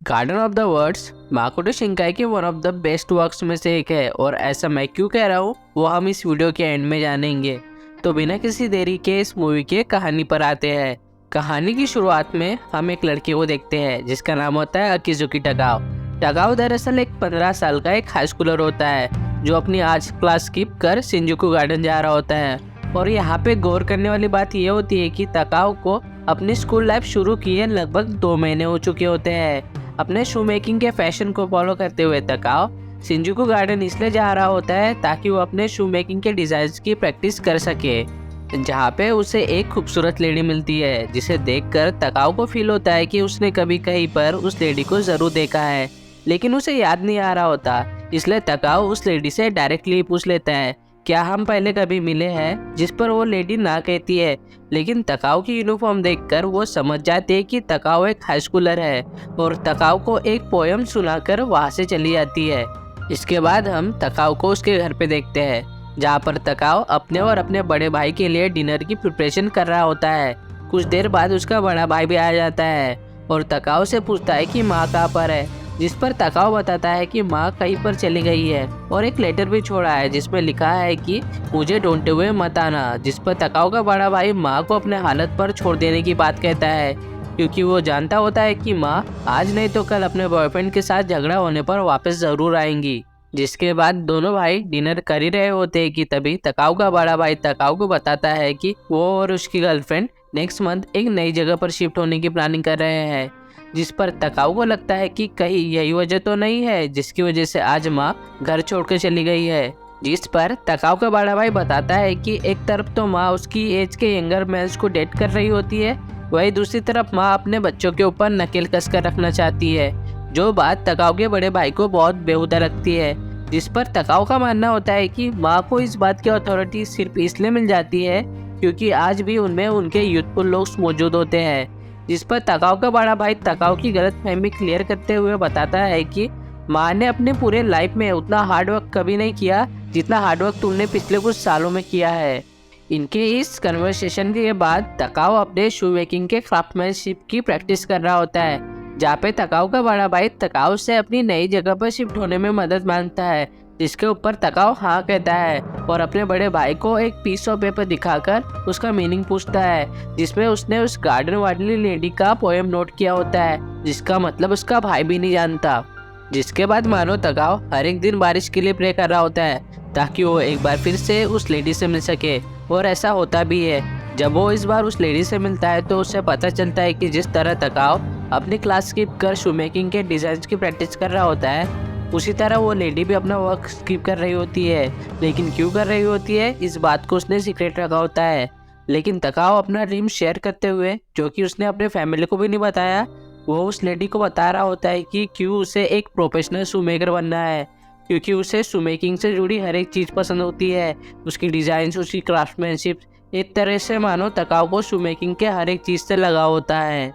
Garden of the words Makoto Shinkai के one of the best works में से एक है और ऐसा मैं क्यों कह रहा हूँ वो हम इस वीडियो के एंड में जानेंगे। तो बिना किसी देरी के इस मूवी के कहानी पर आते हैं। कहानी की शुरुआत में हम एक लड़के को देखते हैं जिसका नाम होता है अकिजुकी टकाओ। टकाओ दरअसल एक 15 साल का एक हाई स्कूलर होता है जो अपनी आज क्लास स्किप कर शिंजुकू गार्डन जा रहा होता है। और यहाँ पे गौर करने वाली बात यह होती है कि टकाओ को अपनी स्कूल लाइफ शुरू किए लगभग 2 महीने हो चुके होते हैं। अपने शू मेकिंग के फैशन को फॉलो करते हुए टकाओ शिंजुकू गार्डन इसलिए जा रहा होता है ताकि वो अपने शू मेकिंग के डिजाइन्स की प्रैक्टिस कर सके। जहाँ पे उसे एक खूबसूरत लेडी मिलती है जिसे देखकर टकाओ को फील होता है कि उसने कभी कहीं पर उस लेडी को जरूर देखा है, लेकिन उसे याद नहीं आ रहा होता। इसलिए टकाओ उस लेडी से डायरेक्टली पूछ लेता है क्या हम पहले कभी मिले हैं, जिस पर वो लेडी ना कहती है। लेकिन टकाओ की यूनिफॉर्म देखकर वो समझ जाते हैं कि टकाओ एक हाई स्कूलर है और टकाओ को एक पोयम सुनाकर वहाँ से चली जाती है। इसके बाद हम टकाओ को उसके घर पे देखते हैं जहाँ पर टकाओ अपने और अपने बड़े भाई के लिए डिनर की प्रिपरेशन कर रहा होता है। कुछ देर बाद उसका बड़ा भाई भी आ जाता है और टकाओ से पूछता है कि माँ कहाँ पर है, जिस पर टकाओ बताता है कि माँ कहीं पर चली गई है और एक लेटर भी छोड़ा है जिसमें लिखा है कि मुझे ढूंढते हुए मत आना। जिस पर टकाओ का बड़ा भाई माँ को अपने हालत पर छोड़ देने की बात कहता है क्योंकि वो जानता होता है कि माँ आज नहीं तो कल अपने बॉयफ्रेंड के साथ झगड़ा होने पर वापस जरूर आएंगी। जिसके बाद दोनों भाई डिनर कर ही रहे होते हैं कि तभी टकाओ का बड़ा भाई टकाओ को बताता है कि वो और उसकी गर्लफ्रेंड नेक्स्ट मंथ एक नई जगह पर शिफ्ट होने की प्लानिंग कर रहे हैं। जिस पर टकाओ को लगता है कि कहीं यही वजह तो नहीं है जिसकी वजह से आज माँ घर छोड़कर चली गई है। जिस पर टकाओ का बड़ा भाई बताता है कि एक तरफ तो माँ उसकी एज के यंगर मैन्स को डेट कर रही होती है, वही दूसरी तरफ माँ अपने बच्चों के ऊपर नकेल कसकर रखना चाहती है, जो बात टकाओ के बड़े भाई को बहुत बेहुदा लगती है। जिस पर टकाओ का मानना होता है कि माँ को इस बात की अथॉरिटी सिर्फ इसलिए मिल जाती है क्योंकि आज भी उनमें उनके यूथफुल लोग मौजूद होते हैं। जिस पर टकाओ का बड़ा भाई टकाओ की गलतफहमी क्लियर करते हुए बताता है कि माँ ने अपने पूरे लाइफ में उतना हार्डवर्क कभी नहीं किया जितना हार्डवर्क तुमने पिछले कुछ सालों में किया है। इनके इस कन्वर्सेशन के बाद टकाओ अपने शू मेकिंग के क्राफ्टमैनशिप की प्रैक्टिस कर रहा होता है, जहाँ पे टकाओ का बड़ा भाई टकाओ से अपनी नई जगह पर शिफ्ट होने में मदद मांगता है, जिसके ऊपर टकाओ हाँ कहता है और अपने बड़े भाई को एक पीस ऑफ पेपर दिखाकर उसका मीनिंग पूछता है, जिसमें उसने उस गार्डन वाली लेडी का पोएम नोट किया होता है जिसका मतलब उसका भाई भी नहीं जानता। जिसके बाद मानो टकाओ हर एक दिन बारिश के लिए प्रे कर रहा होता है ताकि वो एक बार फिर से उस लेडी से मिल सके, और ऐसा होता भी है। जब वो इस बार उस लेडी से मिलता है तो उसे पता चलता है कि जिस तरह टकाओ अपनी क्लास स्किप कर शू मेकिंग के डिजाइन की प्रैक्टिस कर रहा होता है उसी तरह वो लेडी भी अपना वर्क स्किप कर रही होती है। लेकिन क्यों कर रही होती है इस बात को उसने सीक्रेट रखा होता है। लेकिन टकाओ अपना ड्रीम शेयर करते हुए, जो कि उसने अपने फैमिली को भी नहीं बताया, वो उस लेडी को बता रहा होता है कि क्यों उसे एक प्रोफेशनल शू मेकर बनना है, क्योंकि उसे शू मेकिंग से जुड़ी हर एक चीज़ पसंद होती है, उसकी डिज़ाइन, उसकी क्राफ्टमैनशिप। एक तरह से मानो टकाओ को शू मेकिंग के हर एक चीज़ से लगाव होता है।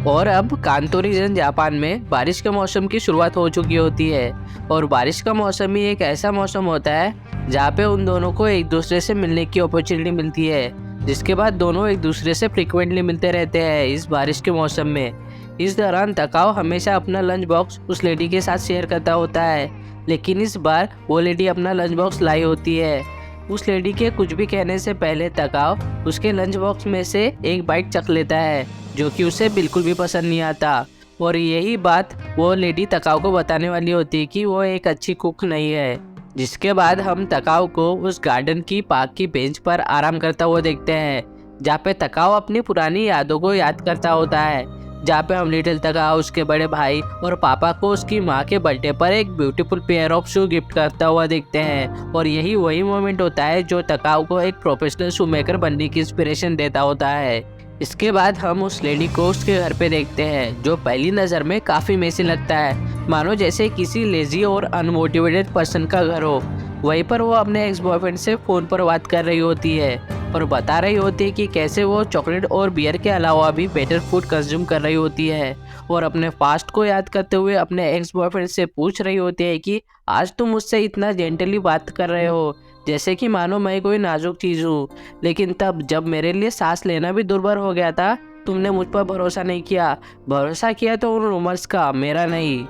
और अब कांतो रीजन जापान में बारिश के मौसम की शुरुआत हो चुकी होती है और बारिश का मौसम ही एक ऐसा मौसम होता है जहाँ पे उन दोनों को एक दूसरे से मिलने की अपॉर्चुनिटी मिलती है, जिसके बाद दोनों एक दूसरे से फ्रिक्वेंटली मिलते रहते हैं इस बारिश के मौसम में। इस दौरान टकाओ हमेशा अपना लंच बॉक्स उस लेडी के साथ शेयर करता होता है, लेकिन इस बार वो लेडी अपना लंच बॉक्स लाई होती है। उस लेडी के कुछ भी कहने से पहले टकाओ उसके लंच बॉक्स में से एक बाइट चख लेता है, जो कि उसे बिल्कुल भी पसंद नहीं आता। और यही बात वो लेडी टकाओ को बताने वाली होती है कि वो एक अच्छी कुक नहीं है। जिसके बाद हम टकाओ को उस गार्डन की पार्क की बेंच पर आराम करता हुआ देखते हैं, जहाँ पे टकाओ अपनी पुरानी यादों को याद करता होता है, जहाँ पे हम लिटिल टकाओ उसके बड़े भाई और पापा को उसकी माँ के बर्थडे पर एक beautiful pair of shoe gift करता हुआ देखते हैं। और यही वही मोमेंट होता है जो टकाओ को एक प्रोफेशनल शू मेकर बनने की इंस्पिरेशन देता होता है। इसके बाद हम उस लेडी को उसके घर पे देखते हैं, जो पहली नज़र में काफ़ी मेसी लगता है, मानो जैसे किसी लेजी और अनमोटिवेटेड पर्सन का घर हो। वहीं पर वो अपने एक्स बॉयफ्रेंड से फ़ोन पर बात कर रही होती है और बता रही होती है कि कैसे वो चॉकलेट और बियर के अलावा भी बेटर फूड कंज्यूम कर रही होती है, और अपने पास्ट को याद करते हुए अपने एक्स बॉयफ्रेंड से पूछ रही होती है कि आज तुम मुझसे इतना जेंटली बात कर रहे हो जैसे कि मानो मैं कोई नाजुक चीज़ हूँ, लेकिन तब जब मेरे लिए सांस लेना भी दुर्भर हो गया था तुमने मुझ पर भरोसा नहीं किया। भरोसा किया तो उन रूमर्स का, मेरा नहीं।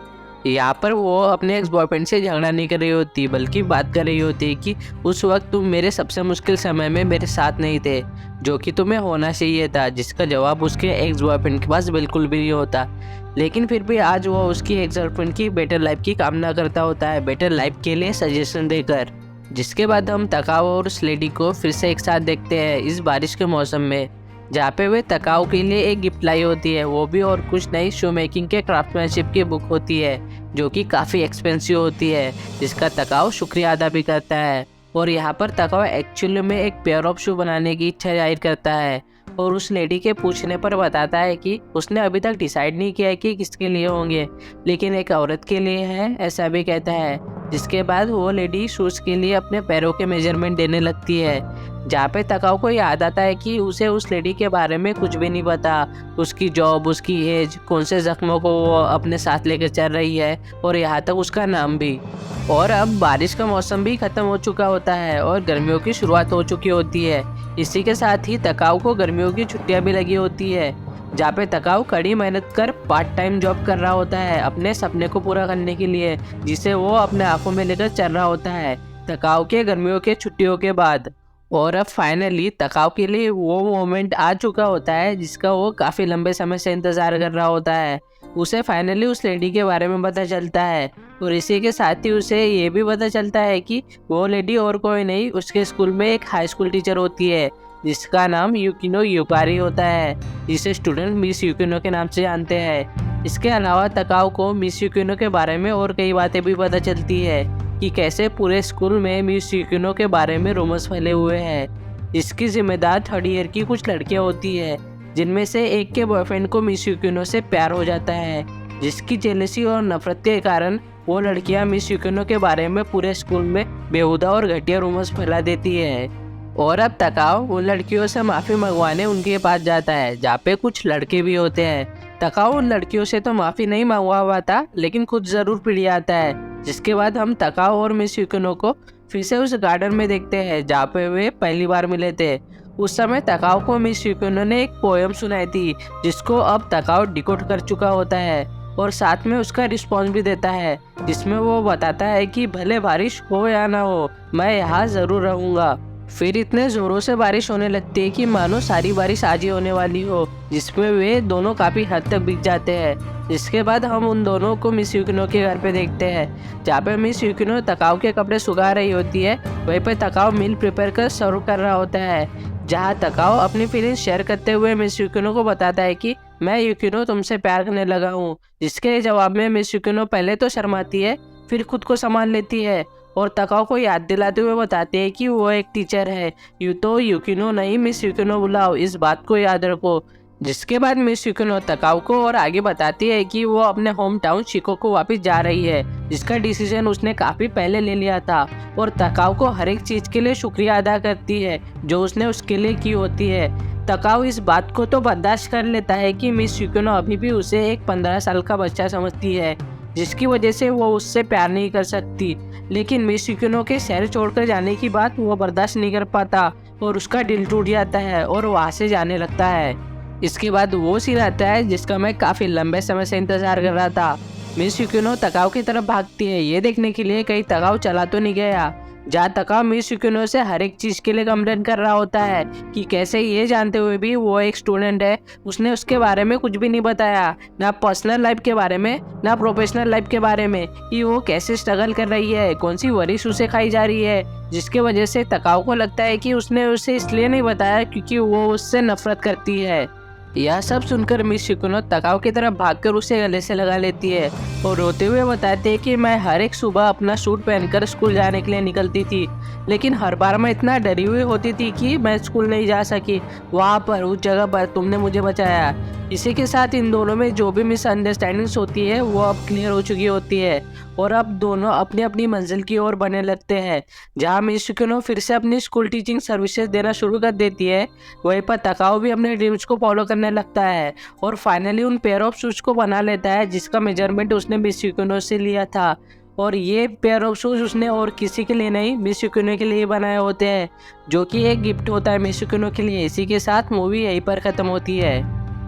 यहाँ पर वो अपने एक्स बॉयफ्रेंड से झगड़ा नहीं कर रही होती, बल्कि बात कर रही होती कि उस वक्त तुम मेरे सबसे मुश्किल समय में मेरे साथ नहीं थे, जो कि तुम्हें होना चाहिए था, जिसका जवाब उसके एक्स बॉयफ्रेंड के पास बिल्कुल भी नहीं होता। लेकिन फिर भी आज वो उसकी एक्स गर्लफ्रेंड की बेटर लाइफ की कामना करता होता है, बेटर लाइफ के लिए सजेशन देकर। जिसके बाद हम तकाओ और उस लेडी को फिर से एक साथ देखते हैं इस बारिश के मौसम में, जहाँ पे वे तकाओ के लिए एक गिफ्ट लाई होती है, वो भी और कुछ नई शो मेकिंग के क्राफ्टमैनशिप की बुक होती है, जो कि काफ़ी एक्सपेंसिव होती है, जिसका तकाओ शुक्रिया अदा भी करता है। और यहाँ पर तकाओ एक्चुअली में एक पेयर ऑफ शू बनाने की इच्छा जाहिर करता है, और उस लेडी के पूछने पर बताता है कि उसने अभी तक डिसाइड नहीं किया है कि किसके लिए होंगे, लेकिन एक औरत के लिए है, ऐसा भी कहता है। जिसके बाद वो लेडी शूज़ के लिए अपने पैरों के मेजरमेंट देने लगती है, जहाँ पे तकाओ को याद आता है कि उसे उस लेडी के बारे में कुछ भी नहीं पता, उसकी जॉब, उसकी एज, कौन से जख्मों को वो अपने साथ लेकर चल रही है, और यहाँ तक उसका नाम भी। और अब बारिश का मौसम भी ख़त्म हो चुका होता है और गर्मियों की शुरुआत हो चुकी होती है। इसी के साथ ही तकाओ को गर्मियों की छुट्टियाँ भी लगी होती है, जहाँ पे तकाओ कड़ी मेहनत कर पार्ट टाइम जॉब कर रहा होता है अपने सपने को पूरा करने के लिए, जिसे वो अपने आंखों में लेकर चल रहा होता है तकाओ के गर्मियों के छुट्टियों के बाद। और अब फाइनली तकाओ के लिए वो मोमेंट आ चुका होता है जिसका वो काफ़ी लंबे समय से इंतज़ार कर रहा होता है। उसे फाइनली उस लेडी के बारे में पता चलता है, और इसी के साथ ही उसे ये भी पता चलता है कि वो लेडी और कोई नहीं, उसके स्कूल में एक हाई स्कूल टीचर होती है, जिसका नाम युकिनो युकारी होता है, जिसे स्टूडेंट मिस युकिनो के नाम से जानते हैं। इसके अलावा तकाओ को मिस युकिनो के बारे में और कई बातें भी पता चलती है कि कैसे पूरे स्कूल में मिस युकिनो के बारे में रूमर्स फैले हुए हैं। इसकी जिम्मेदार थर्ड ईयर की कुछ लड़कियां होती है, जिनमें से एक के बॉयफ्रेंड को मिस युकिनो से प्यार हो जाता है, जिसकी जेलसी और नफरत के कारण वो लड़कियां मिस युकिनो के बारे में पूरे स्कूल में बेहुदा और घटिया रूमर्स फैला देती है। और अब तकाओ उन लड़कियों से माफ़ी मंगवाने उनके पास जाता है, जहाँ पे कुछ लड़के भी होते हैं। तकाओ उन लड़कियों से तो माफ़ी नहीं मंगवा पाता, लेकिन खुद ज़रूर पिट आता है। जिसके बाद हम तकाओ और मिस युकिनो को फिर से उस गार्डन में देखते हैं जहाँ पे वे पहली बार मिले थे। उस समय तकाओ को मिस युकिनो ने एक पोएम सुनाई थी, जिसको अब तकाओ डिकोड कर चुका होता है, और साथ में उसका रिस्पॉन्स भी देता है, जिसमें वो बताता है कि भले बारिश हो या ना हो, मैं यहाँ ज़रूर रहूँगा। फिर इतने ज़ोरों से बारिश होने लगती है कि मानो सारी बारिश आज ही होने वाली हो, जिसमें वे दोनों काफ़ी हद तक भीग जाते हैं। जिसके बाद हम उन दोनों को मिस युकिनो के घर पे देखते हैं, जहाँ पे मिस युकिनो तकाओ के कपड़े सुखा रही होती है, वहीं पे तकाओ मील प्रिपेयर कर सर्व कर रहा होता है, जहाँ तकाओ अपनी फीलिंग्स शेयर करते हुए मिस युकिनो को बताता है कि मैं युकिनो तुमसे प्यार करने लगा हूँ। जिसके जवाब में मिस युकिनो पहले तो शर्माती है, फिर खुद को संभाल लेती है और तकाओ को याद दिलाते हुए बताते हैं कि वो एक टीचर है, यू तो युकिनो नहीं मिस युकिनो बुलाओ, इस बात को याद रखो। जिसके बाद मिस युकिनो तकाओ को और आगे बताती है कि वो अपने होम टाउन शिको को वापस जा रही है, जिसका डिसीजन उसने काफ़ी पहले ले लिया था, और तकाओ को हर एक चीज़ के लिए शुक्रिया अदा करती है जो उसने उसके लिए की होती है। तकाओ इस बात को तो बर्दाश्त कर लेता है कि मिस युकिनो अभी भी उसे एक 15 साल का बच्चा समझती है, जिसकी वजह से वो उससे प्यार नहीं कर सकती। लेकिन मिस युकिनो के शहर छोड़कर जाने की बात वो बर्दाश्त नहीं कर पाता और उसका दिल टूट जाता है और वहाँ से जाने लगता है। इसके बाद वो सीन आता है जिसका मैं काफ़ी लंबे समय से इंतज़ार कर रहा था। मिस युकिनो तकाओ की तरफ भागती है, ये देखने के लिए कहीं तकाओ चला तो नहीं गया, जहाँ तकाओ मिस युकिनो से हर एक चीज़ के लिए कंप्लेन कर रहा होता है कि कैसे ये जानते हुए भी वो एक स्टूडेंट है, उसने उसके बारे में कुछ भी नहीं बताया, ना पर्सनल लाइफ के बारे में ना प्रोफेशनल लाइफ के बारे में, कि वो कैसे स्ट्रगल कर रही है, कौन सी वरिश उसे खाई जा रही है। जिसके वजह से तकाओ को लगता है कि उसने उसे इसलिए नहीं बताया क्योंकि वो उससे नफरत करती है। यह सब सुनकर मिस युकिनो तकाओ की तरफ भागकर उसे गले से लगा लेती है और रोते हुए बताते हैं कि मैं हर एक सुबह अपना सूट पहनकर स्कूल जाने के लिए निकलती थी, लेकिन हर बार मैं इतना डरी हुई होती थी कि मैं स्कूल नहीं जा सकी। वहाँ पर उस जगह पर तुमने मुझे बचाया। इसी के साथ इन दोनों में जो भी मिसअंडरस्टैंडिंग्स होती है वो अब क्लियर हो चुकी होती है और अब दोनों अपनी अपनी मंजिल की ओर बढ़ने लगते हैं। जहाँ मिस युकिनो फिर से अपनी स्कूल टीचिंग सर्विसेज देना शुरू कर देती है, वहीं पर तकाओ भी अपने ड्रीम्स को फॉलो करने लगता है और फाइनली उन पेयर ऑफ शूज को बना लेता है जिसका मेजरमेंट उसने मिस युकिनो से लिया था। और ये पेयर ऑफ शूज उसने और किसी के लिए नहीं, मिस युकिनो के लिए बनाए होते हैं, जो कि एक गिफ्ट होता है मिस युकिनो के लिए। इसी के साथ मूवी यहीं पर ख़त्म होती है।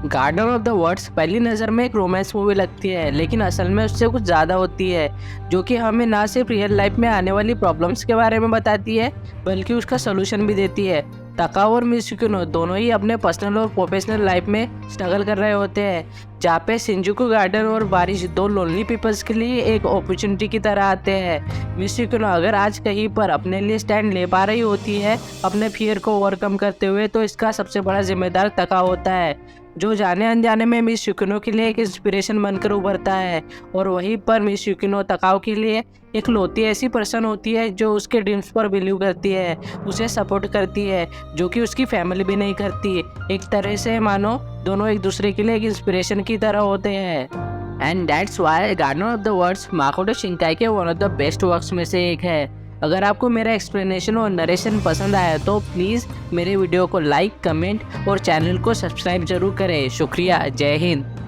गार्डन ऑफ द वर्ड्स पहली नज़र में एक रोमांस मूवी लगती है, लेकिन असल में उससे कुछ ज़्यादा होती है, जो कि हमें ना सिर्फ रियल लाइफ में आने वाली प्रॉब्लम्स के बारे में बताती है, बल्कि उसका सोल्यूशन भी देती है। तकाओ और मित्सुकिनो दोनों ही अपने पर्सनल और प्रोफेशनल लाइफ में स्ट्रगल कर रहे होते हैं, जहाँ पे शिंजुकू गार्डन और बारिश दो लोनली पीपल्स के लिए एक अपॉर्चुनिटी की तरह आते हैं। मित्सुकिनो अगर आज कहीं पर अपने लिए स्टैंड ले पा रही होती है अपने फियर को ओवरकम करते हुए, तो इसका सबसे बड़ा जिम्मेदार तकाओ होता है, जो जाने अनजाने में मित्सुकिनो के लिए एक इंस्पिरेशन बनकर उभरता है। और वहीं पर मित्सुकिनो तकाओ के लिए एक लौती ऐसी पर्सन होती है जो उसके ड्रीम्स पर बिलीव करती है, उसे सपोर्ट करती है, जो कि उसकी फैमिली भी नहीं करती। एक तरह से मानो दोनों एक दूसरे के लिए एक इंस्पिरेशन की तरह होते हैं। And that's why garden of the words Makoto Shinkai के one of the best works में से एक है। अगर आपको मेरा एक्सप्लेनेशन और नरेशन पसंद आया तो प्लीज़ मेरे वीडियो को लाइक, कमेंट और चैनल को सब्सक्राइब जरूर करें। शुक्रिया। जय हिंद।